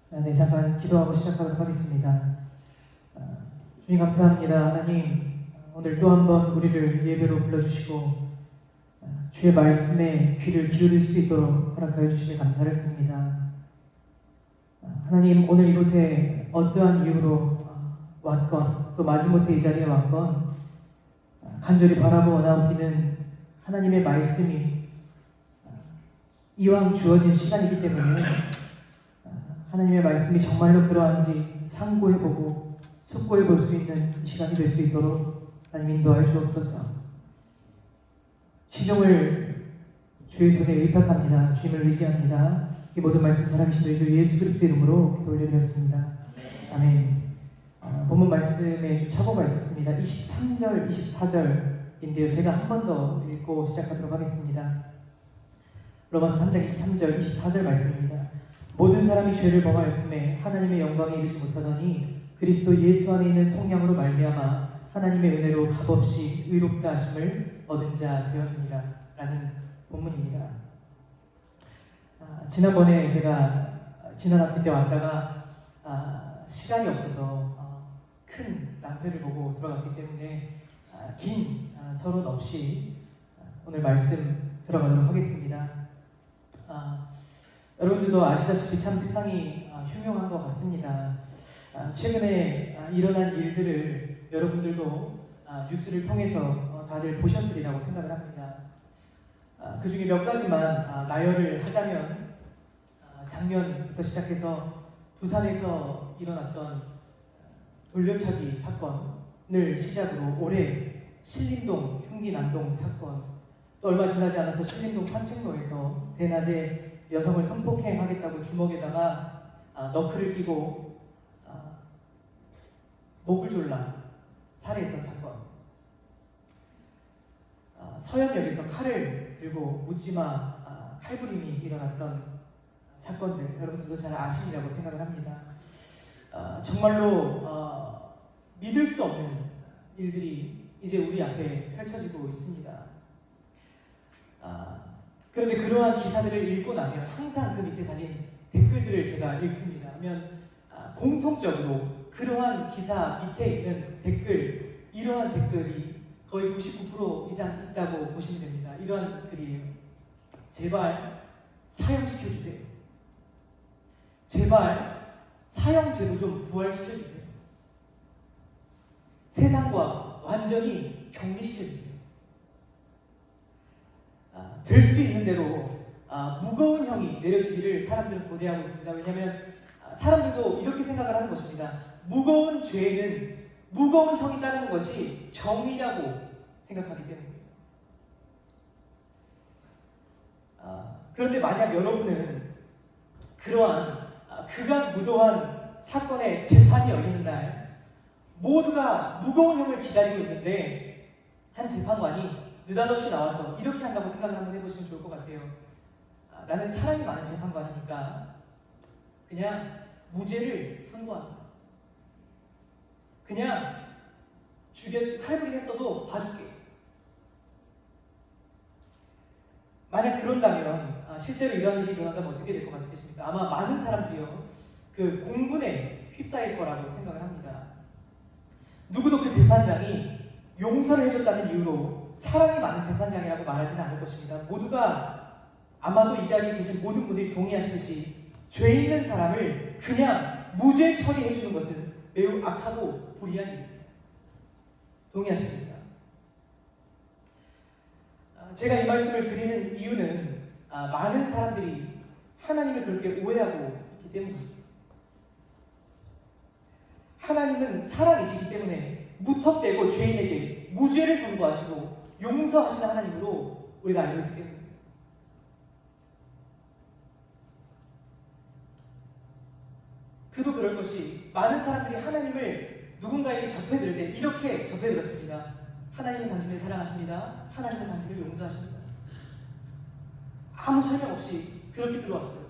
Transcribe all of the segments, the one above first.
네, 잠깐 기도하고 시작하도록 하겠습니다. 주님 감사합니다. 하나님, 오늘 또 한 번 우리를 예배로 불러주시고 주의 말씀에 귀를 기울일 수 있도록 허락하여 주시니 감사를 드립니다. 하나님, 오늘 이곳에 어떠한 이유로 왔건 또 마지못해 이 자리에 왔건 간절히 바라고 원하옵기는 하나님의 말씀이 이왕 주어진 시간이기 때문에 하나님의 말씀이 정말로 그러한지 상고해보고 숙고해볼 수 있는 시간이 될 수 있도록 하나님 인도하여 주옵소서. 시종을 주의 손에 의탁합니다. 주님을 의지합니다. 이 모든 말씀 살아계신 주 예수 그리스도의 이름으로 기도 올려드렸습니다. 아멘. 본문 말씀에 좀 착오가 있었습니다. 23절, 24절인데요. 제가 한 번 더 읽고 시작하도록 하겠습니다. 로마서 3장 23절, 24절 말씀입니다. 모든 사람이 죄를 범하였음에 하나님의 영광에 이르지 못하더니 그리스도 예수 안에 있는 성령으로 말미암아 하나님의 은혜로 값없이 의롭다 하심을 얻은 자 되었느니라 라는 본문입니다. 지난번에 제가 지난 학기 때 왔다가 시간이 없어서 큰 낭패를 보고 들어갔기 때문에 긴 서론 없이 오늘 말씀 들어가도록 하겠습니다. 여러분들도 아시다시피 참 세상이 흉흉한 것 같습니다. 최근에 일어난 일들을 여러분들도 뉴스를 통해서 다들 보셨으리라고 생각을 합니다. 그 중에 몇 가지만 나열을 하자면 작년부터 시작해서 부산에서 일어났던 돌려차기 사건을 시작으로 올해 신림동 흉기 난동 사건, 또 얼마 지나지 않아서 신림동 산책로에서 대낮에 여성을 성폭행하겠다고 주먹에다가 너클을 끼고 목을 졸라 살해했던 사건, 서현역에서 칼을 들고 묻지마 칼부림이 일어났던 사건들, 여러분들도 잘 아시리라고 생각을 합니다. 정말로 믿을 수 없는 일들이 이제 우리 앞에 펼쳐지고 있습니다. 그런데 그러한 기사들을 읽고 나면 항상 그 밑에 달린 댓글들을 제가 읽습니다. 하면 공통적으로 그러한 기사 밑에 있는 댓글, 이러한 댓글이 거의 99% 이상 있다고 보시면 됩니다. 이러한 글이에요. 제발 사형시켜주세요. 제발 사형제도 좀 부활시켜주세요. 세상과 완전히 격리시켜주세요. 될 수 있는 대로 무거운 형이 내려지기를 사람들은 고대하고 있습니다. 왜냐하면 사람들도 이렇게 생각을 하는 것입니다. 무거운 죄에는 무거운 형이 따르는 것이 정의라고 생각하기 때문입니다. 그런데 만약 여러분은 그러한 극악무도한 사건의 재판이 열리는 날 모두가 무거운 형을 기다리고 있는데 한 재판관이 느닷없이 나와서 이렇게 한다고 생각을 한번 해보시면 좋을 것 같아요. 나는 사람이 많은 재판관이니까 그냥 무죄를 선고한다. 그냥 칼부림 했어도 봐줄게. 만약 그런다면 실제로 이러한 일이 일어난다면 어떻게 될 것 같으십니까? 아마 많은 사람들이요 그 공분에 휩싸일 거라고 생각을 합니다. 누구도 그 재판장이 용서를 해줬다는 이유로 사랑이 많은 재판장이라고 말하지는 않을 것입니다. 모두가 아마도 이 자리에 계신 모든 분들이 동의하시듯이 죄 있는 사람을 그냥 무죄 처리해주는 것은 매우 악하고 불의한 일입니다. 동의하십니까? 제가 이 말씀을 드리는 이유는 많은 사람들이 하나님을 그렇게 오해하고 있기 때문입니다. 하나님은 사랑이시기 때문에 무턱대고 죄인에게 무죄를 선고하시고 용서하시는 하나님으로 우리가 알고 있기 때문입니다. 그도 그럴 것이 많은 사람들이 하나님을 누군가에게 접해들을 때 이렇게 접해들었습니다. 하나님은 당신을 사랑하십니다. 하나님은 당신을 용서하십니다. 아무 설명 없이 그렇게 들어왔어요.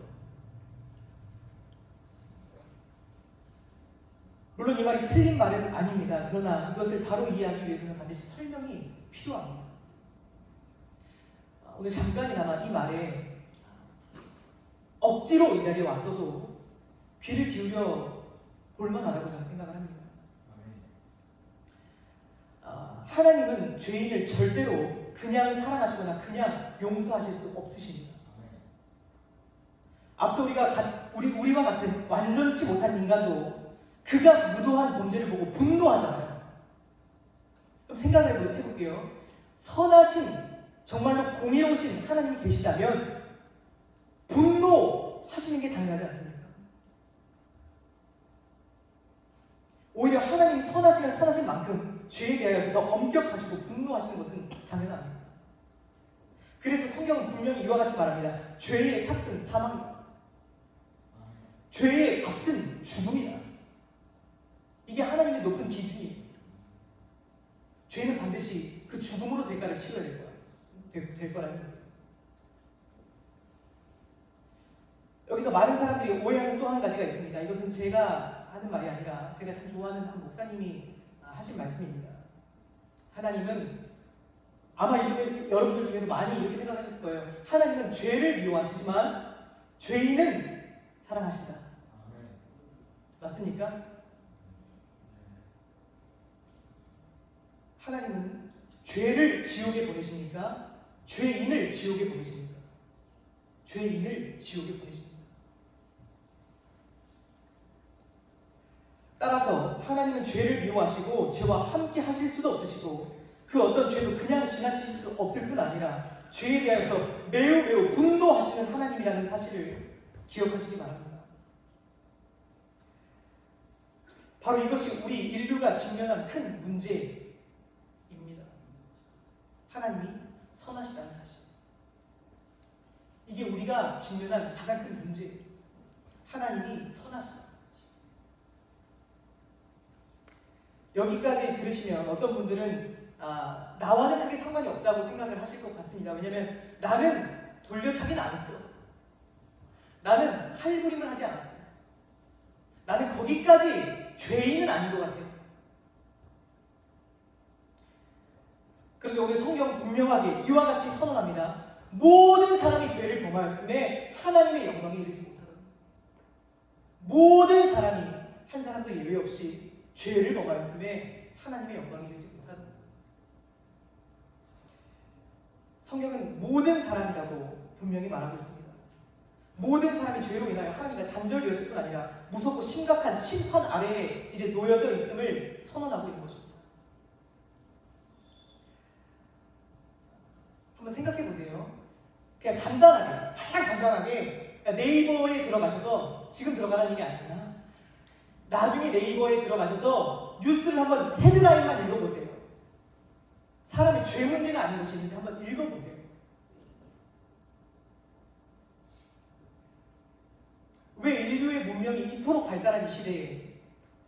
물론 이 말이 틀린 말은 아닙니다. 그러나 이것을 바로 이해하기 위해서는 반드시 설명이 필요합니다. 오늘 잠깐이나마 이 말에 억지로 이 자리에 왔어도 귀를 기울여 볼만하다고 저는 생각을 합니다. 하나님은 죄인을 절대로 그냥 사랑하시거나 그냥 용서하실 수 없으십니다. 앞서 우리와 같은 완전치 못한 인간도 그가 무도한 범죄를 보고 분노하잖아요. 그럼 생각을 해볼게요. 선하신, 정말로 공의로우신 하나님이 계시다면 분노하시는 게 당연하지 않습니까? 오히려 하나님이 선하신 만큼 죄에 대하여서 더 엄격하시고 분노하시는 것은 당연합니다. 그래서 성경은 분명히 이와 같이 말합니다. 죄의 삭은 사망이다. 죄의 값은 죽음이다. 이게 하나님의 높은 기준이에요. 죄는 반드시 그 죽음으로 대가를 치러야 될 거라는 거예요. 여기서 많은 사람들이 오해하는 또 한 가지가 있습니다. 이것은 제가 하는 말이 아니라 제가 참 좋아하는 한 목사님이 하신 말씀입니다. 하나님은 아마 여러분들 중에도 많이 이렇게 생각하셨을 거예요. 하나님은 죄를 미워하시지만 죄인은 사랑하신다. 맞습니까? 하나님은 죄를 지옥에 보내십니까? 죄인을 지옥에 보내십니까? 죄인을 지옥에 보내십니다. 따라서 하나님은 죄를 미워하시고 죄와 함께 하실 수도 없으시고 그 어떤 죄도 그냥 지나치실 수 없을 뿐 아니라 죄에 대해서 매우 분노하시는 하나님이라는 사실을 기억하시기 바랍니다. 바로 이것이 우리 인류가 직면한 큰 문제입니다. 하나님이 선하시다는 사실. 이게 우리가 직면한 가장 큰 문제예요. 하나님이 선하시다. 여기까지 들으시면 어떤 분들은 나와는 크게 상관이 없다고 생각을 하실 것 같습니다. 왜냐하면 나는 돌려차기는 안 했어. 나는 할부림을 하지 않았어. 나는 거기까지 죄인은 아닌 것 같아요. 그런데 오늘 성경은 분명하게 이와 같이 선언합니다. 모든 사람이 죄를 범하였음에 하나님의 영광에 이르지 못하다. 모든 사람이 한 사람도 예외 없이 죄를 범하였음에 하나님의 영광에 이르지 못하다. 성경은 모든 사람이라고 분명히 말하고 있습니다. 모든 사람이 죄로 인하여 하나님과 단절되었을 뿐 아니라 무섭고 심각한 심판 아래에 이제 놓여져 있음을 선언하고 있는 것입니다. 한번 생각해 보세요. 그냥 간단하게, 가장 간단하게 네이버에 들어가셔서 지금 들어가라는 일이 아니구나. 나중에 네이버에 들어가셔서 뉴스를 한번 헤드라인만 읽어보세요. 사람의 죄 문제가 아닌 것이 있는지 한번 읽어보세요. 왜 인류의 문명이 이토록 발달한 이 시대에,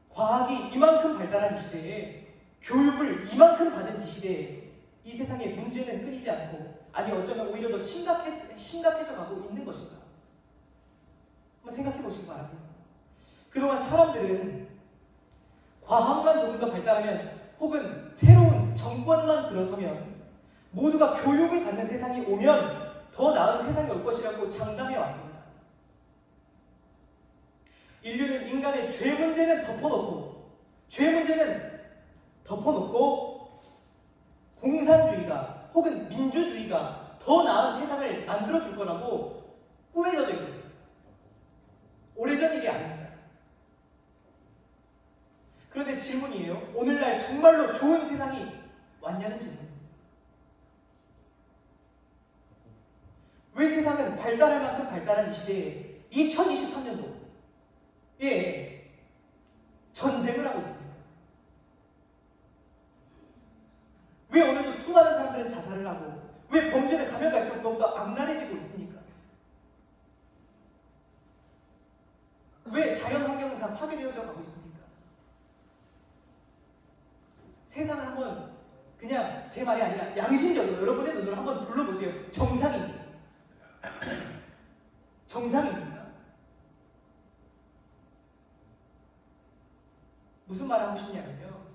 과학이 이만큼 발달한 이 시대에, 교육을 이만큼 받은 이 시대에 이 세상의 문제는 끊이지 않고, 아니 어쩌면 오히려 더 심각해져 가고 있는 것인가? 한번 생각해 보시기 바랍니다. 그동안 사람들은 과학만 조금 더 발달하면, 혹은 새로운 정권만 들어서면, 모두가 교육을 받는 세상이 오면 더 나은 세상이 올 것이라고 장담해 왔습니다. 인류는 인간의 죄 문제는 덮어놓고 공산주의가 혹은 민주주의가 더 나은 세상을 만들어줄 거라고 꿈에 젖어 있었어요. 오래전 일이 아닙니다. 그런데 질문이에요. 오늘날 정말로 좋은 세상이 왔냐는 질문입니다. 왜 세상은 발달할 만큼 발달한 이 시대에 2023년도에 전쟁을 하고 있습니다? 왜 오늘도 수많은 사람들은 자살을 하고, 왜 범죄는 가면 갈수록 더욱더 악랄해지고 있습니까? 왜 자연환경은 다 파괴되어져 가고 있습니까? 세상을 한번, 그냥 제 말이 아니라 양심적으로 여러분의 눈으로 한번 둘러보세요. 정상입니다. 정상입니다. 무슨 말을 하고 싶냐면요,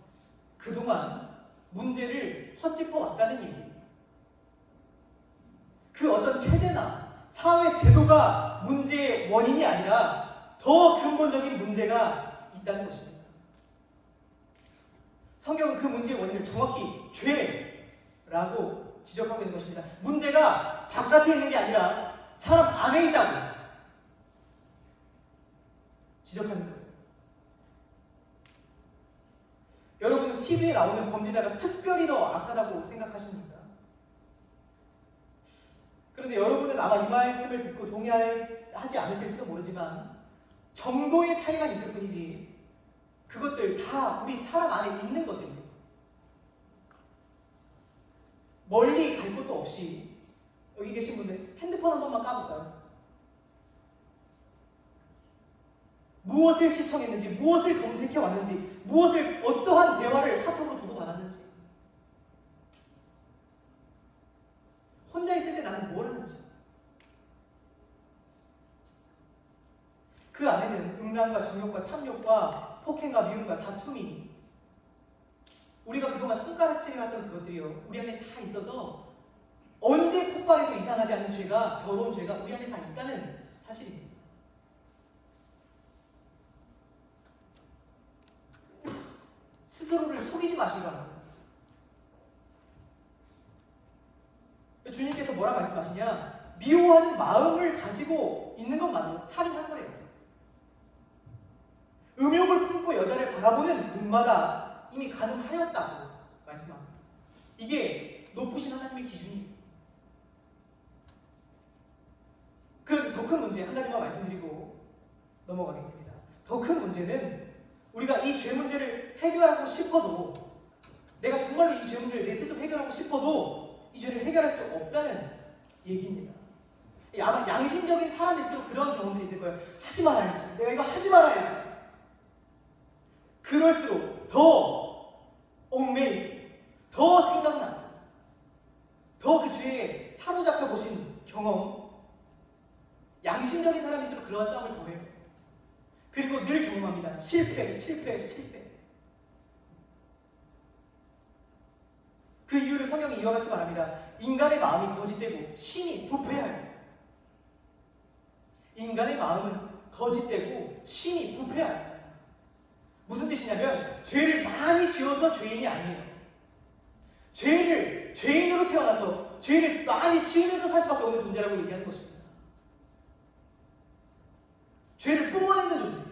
그동안 문제를 헛짚어 왔다는 얘기예요. 그 어떤 체제나 사회 제도가 문제의 원인이 아니라 더 근본적인 문제가 있다는 것입니다. 성경은 그 문제의 원인을 정확히 죄라고 지적하고 있는 것입니다. 문제가 바깥에 있는 게 아니라 사람 안에 있다고 지적하는 거예요. 여러분은 TV에 나오는 범죄자가 특별히 더 악하다고 생각하십니까? 그런데 여러분은 아마 이 말씀을 듣고 동의하지 않으실지도 모르지만 정도의 차이만 있을 뿐이지 그것들 다 우리 사람 안에 있는 것들이에요. 멀리 갈 것도 없이 여기 계신 분들 핸드폰 한 번만 까볼까요? 무엇을 시청했는지, 무엇을 검색해 왔는지, 무엇을 어떠한 대화를 카톡으로 주고받았는지, 혼자 있을 때 나는 뭘 하는지, 그 안에는 음란과 정욕과 탐욕과 폭행과 미움과 다툼이 우리가 그동안 손가락질해왔던 그것들이요 우리 안에 다 있어서 언제 폭발해도 이상하지 않은 죄가, 더러운 죄가 우리 안에 다 있다는 사실입니다. 스스로를 속이지 마시기 바랍니다. 주님께서 뭐라 말씀하시냐? 미워하는 마음을 가지고 있는 것만으로 살인한 거예요. 음욕을 품고 여자를 바라보는 눈마다 이미 가늠하였다고 말씀합니다. 이게 높으신 하나님의 기준이에요. 그런데 더 큰 문제 한 가지만 말씀드리고 넘어가겠습니다. 더 큰 문제는 우리가 이 죄 문제를 해결하고 싶어도, 내가 정말로 이 죄 문제를 내 스스로 해결하고 싶어도 이 죄를 해결할 수 없다는 얘기입니다. 아마 양심적인 사람일수록 그런 경험들이 있을 거예요. 하지 말아야지. 내가 이거 하지 말아야지. 그럴수록 더 얽매이고, 더 생각나고, 더 그 죄에 사로잡혀 보신 경험, 양심적인 사람일수록 그러한 싸움을 더 해요. 그리고 늘 경험합니다. 실패. 그 이유를 성경이 이와 같이 말합니다. 인간의 마음이 거짓되고 신이 부패하여. 인간의 마음은 거짓되고 신이 부패하여. 무슨 뜻이냐면 죄를 많이 지어서 죄인이 아니에요. 죄인으로 태어나서 죄를 많이 지으면서 살 수밖에 없는 존재라고 얘기하는 것입니다. 죄를 뿜어내는 존재.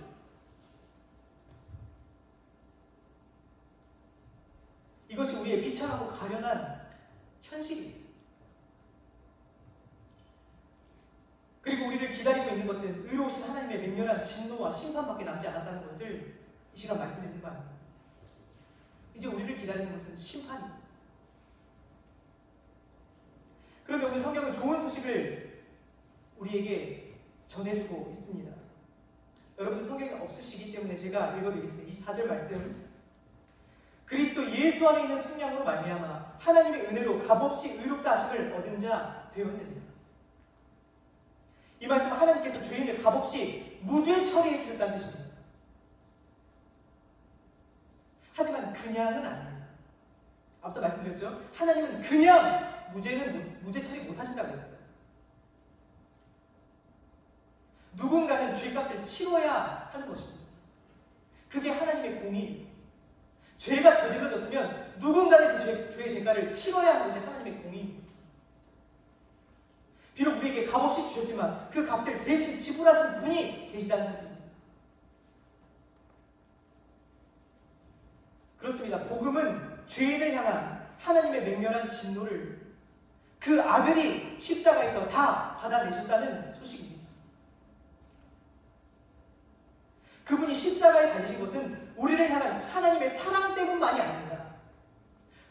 이것이 우리의 비참하고 가련한 현실이에요. 그리고 우리를 기다리고 있는 것은 의로우신 하나님의 맹렬한 진노와 심판밖에 남지 않았다는 것을 이 시간 말씀드리는 거 아닙니다. 이제 우리를 기다리는 것은 심판입니다. 그런데 오늘 성경은 좋은 소식을 우리에게 전해주고 있습니다. 여러분 성경이 없으시기 때문에 제가 읽어드리겠습니다. 24절 말씀. 그리스도 예수 안에 있는 속량으로 말미암아 하나님의 은혜로 값없이 의롭다 하심을 얻은 자 되었느니라. 이 말씀은 하나님께서 죄인을 값없이 무죄 처리해 주셨다는 뜻입니다. 하지만 그냥은 아닙니다. 앞서 말씀드렸죠? 하나님은 그냥 무죄 처리 못하신다고 했어요. 누군가는 죄값을 치러야 하는 것입니다. 그게 하나님의 공의예요. 죄가 저질러졌으면 누군가는 그 죄의 대가를 치러야 하는 것이 하나님의 공의입니다. 비록 우리에게 값없이 주셨지만 그 값을 대신 지불하신 분이 계시다는 사실입니다. 그렇습니다. 복음은 죄인을 향한 하나님의 맹렬한 진노를 그 아들이 십자가에서 다 받아내셨다는 소식입니다. 그분이 십자가에 달리신 것은 우리를 향한 하나님의 사랑 때문만이 아닙니다.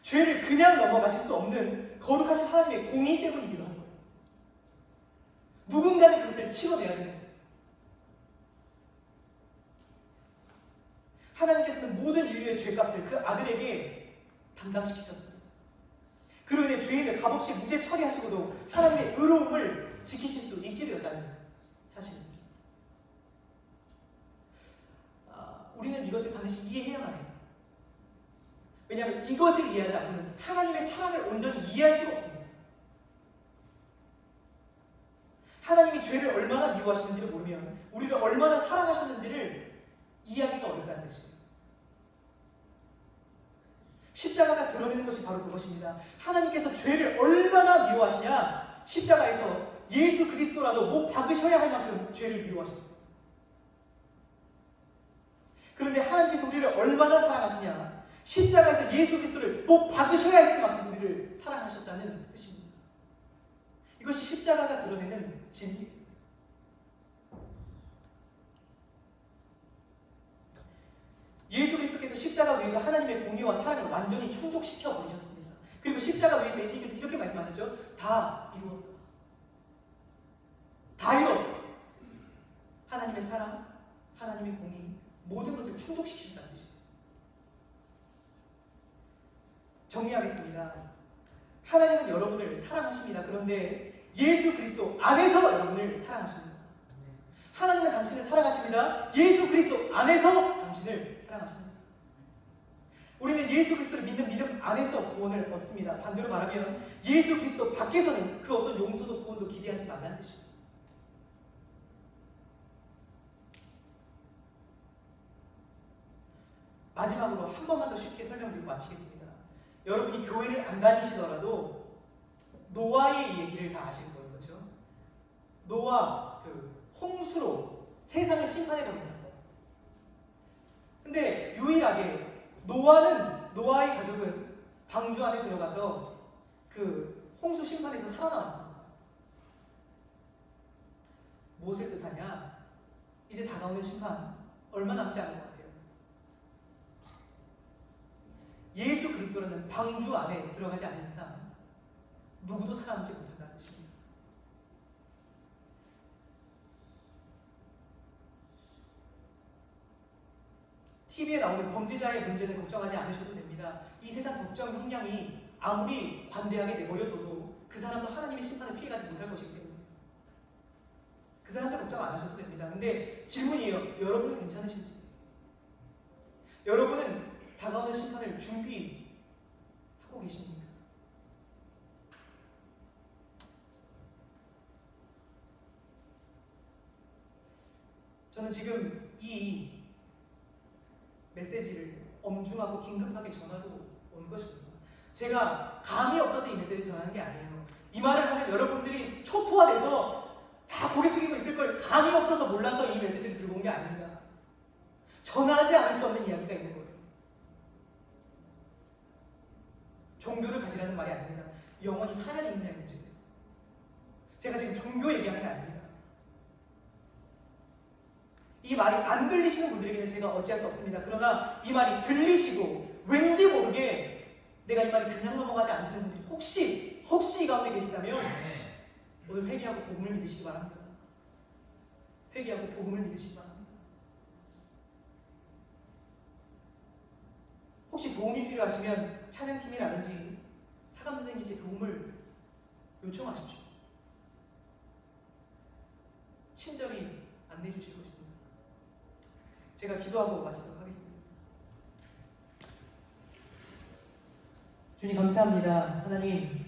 죄를 그냥 넘어가실 수 없는 거룩하신 하나님의 공의 때문이기도 한 거예요. 누군가는 그것을 치러내야 되는 거예요. 하나님께서는 모든 인류의 죄값을 그 아들에게 담당시키셨습니다. 그로 인해 죄인을 값없이 무죄 처리하시고도 하나님의 의로움을 지키실 수 있게 되었다는 사실입니다. 우리는 이것을 반드시 이해해야만 해요. 왜냐하면 이것을 이해하지 않고는 하나님의 사랑을 온전히 이해할 수가 없습니다. 하나님이 죄를 얼마나 미워하시는지를 모르면 우리를 얼마나 사랑하셨는지를 이해하기가 어렵다는 뜻입니다. 십자가가 드러내는 것이 바로 그것입니다. 하나님께서 죄를 얼마나 미워하시냐, 십자가에서 예수 그리스도라도 못 박으셔야 할 만큼 죄를 미워하셨어요. 그런데 하나님께서 우리를 얼마나 사랑하시냐, 십자가에서 예수 그리스도를 못 박으셔야 할 만큼 우리를 사랑하셨다는 뜻입니다. 이것이 십자가가 드러내는 진리입니다. 예수 그리스도께서 십자가 위에서 하나님의 공의와 사랑을 완전히 충족시켜 버리셨습니다. 그리고 십자가 위에서 예수님께서 이렇게 말씀하셨죠. 다 이루었다. 다 이루었다. 하나님의 사랑, 하나님의 공의, 모든 것을 충족시키신다는 뜻입니다. 정리하겠습니다. 하나님은 여러분을 사랑하십니다. 그런데 예수 그리스도 안에서 여러분을 사랑하십니다. 하나님은 당신을 사랑하십니다. 예수 그리스도 안에서 당신을 사랑하십니다. 우리는 예수 그리스도를 믿는 믿음 안에서 구원을 얻습니다. 반대로 말하면 예수 그리스도 밖에서는 그 어떤 용서도 구원도 기대하지 말라는 뜻입니다. 마지막으로 한 번만 더 쉽게 설명드리고 마치겠습니다. 여러분이 교회를 안 다니시더라도 노아의 얘기를 다 아시는 거예요. 그렇죠? 노아, 홍수로 세상을 심판해버린 사건. 근데 유일하게 노아의 가족은 방주 안에 들어가서 그 홍수 심판에서 살아남았습니다. 무엇을 뜻하냐? 이제 다가오는 심판 얼마 남지 않은 것 같아요. 예수 그리스도라는 방주 안에 들어가지 않는 이상 누구도 살아남지 못한다는 뜻입니다. TV에 나오는 범죄자의 문제는 걱정하지 않으셔도 됩니다. 이 세상 법정 형량이 아무리 관대하게 내버려둬도 그 사람도 하나님의 심판을 피해가지 못할 것이기 때문에 그 사람도 걱정 안 하셔도 됩니다. 근데 질문이에요. 여러분은 괜찮으신지? 여러분은 다가오는 심판을 준비하고 계십니까? 저는 지금 이 메시지를 엄중하고 긴급하게 전하고 온 것입니다. 제가 감이 없어서 이 메시지를 전하는 게 아니에요. 이 말을 하면 여러분들이 초토화돼서 다 고개 숙이고 있을 걸 감이 없어서 몰라서 이 메시지를 들고 온 게 아닙니다. 전하지 않을 수 없는 이야기가 있는 거예요. 종교를 가지라는 말이 아닙니다. 영원히 살아야 된다는 문제입니다. 제가 지금 종교 얘기하는 게 아닙니다. 이 말이 안 들리시는 분들에게는 제가 어찌할 수 없습니다. 그러나 이 말이 들리시고 왠지 모르게 내가 이 말이 그냥 넘어가지 않으시는 분들이 혹시 이 가운데 계시다면 오늘 회개하고 복음을 믿으시기 바랍니다. 회개하고 복음을 믿으시기 바랍니다. 혹시 도움이 필요하시면 찬양팀이라든지 사감 선생님께 도움을 요청하십시오. 친절히 안내해 주실 것입니다. 제가 기도하고 마치도록 하겠습니다. 주님 감사합니다. 하나님,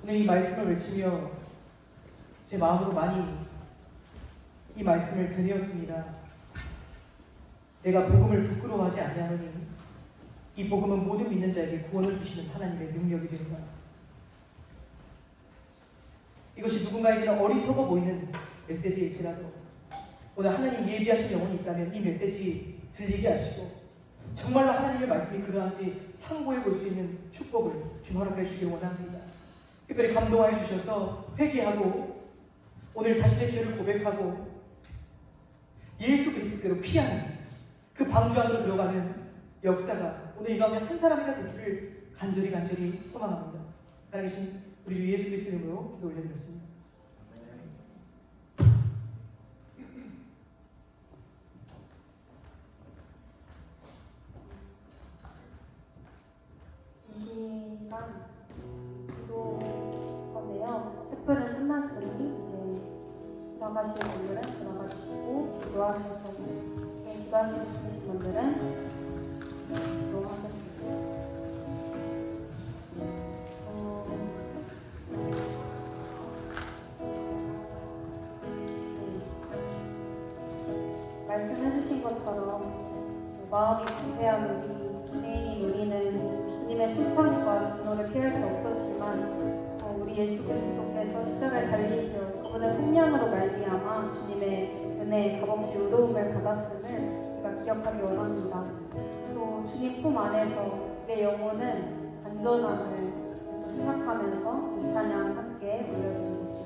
오늘 이 말씀을 외치며 제 마음으로 많이 이 말씀을 드렸습니다. 내가 복음을 부끄러워하지 아니하노니 이 복음은 모든 믿는 자에게 구원을 주시는 하나님의 능력이 되리라. 이것이 누군가에게는 어리석어 보이는 메시지일지라도 오늘 하나님 예비하신 영혼이 있다면 이 메시지 들리게 하시고 정말로 하나님의 말씀이 그러한지 상고해 볼 수 있는 축복을 좀 허락해 주시길 원합니다. 특별히 감동하여 주셔서 회개하고 오늘 자신의 죄를 고백하고 예수 그리스도께로 피하는 그 방주 안으로 들어가는 역사가 오늘 이 가운데 한 사람이나 되기를 간절히 소망합니다. 살아계신 우리 주 예수 그리스도 이름으로 기도 올려드렸습니다. 이 시간 기도 건데요. 횃불은 끝났으니 이제 돌아가실 분들은 돌아가 주시고 기도하시고 싶으신 분들은 기도하겠습니다. 기도하시고 싶으신 분들은 기도하겠습니다. 말씀해주신 것처럼 마음이 부패한 우리 개인인 우리는 주님의 심판과 진노를 피할 수 없었지만 우리 예수 그리스도께서 십자가에 달리시어 그분의 속량으로 말미암아 주님의 은혜에 값없이 의로움을 받았음을 우리가 기억하기 원합니다. 또 주님 품 안에서 우리의 영혼은 안전함을 또 생각하면서 이 찬양 함께 올려드리셨습니다.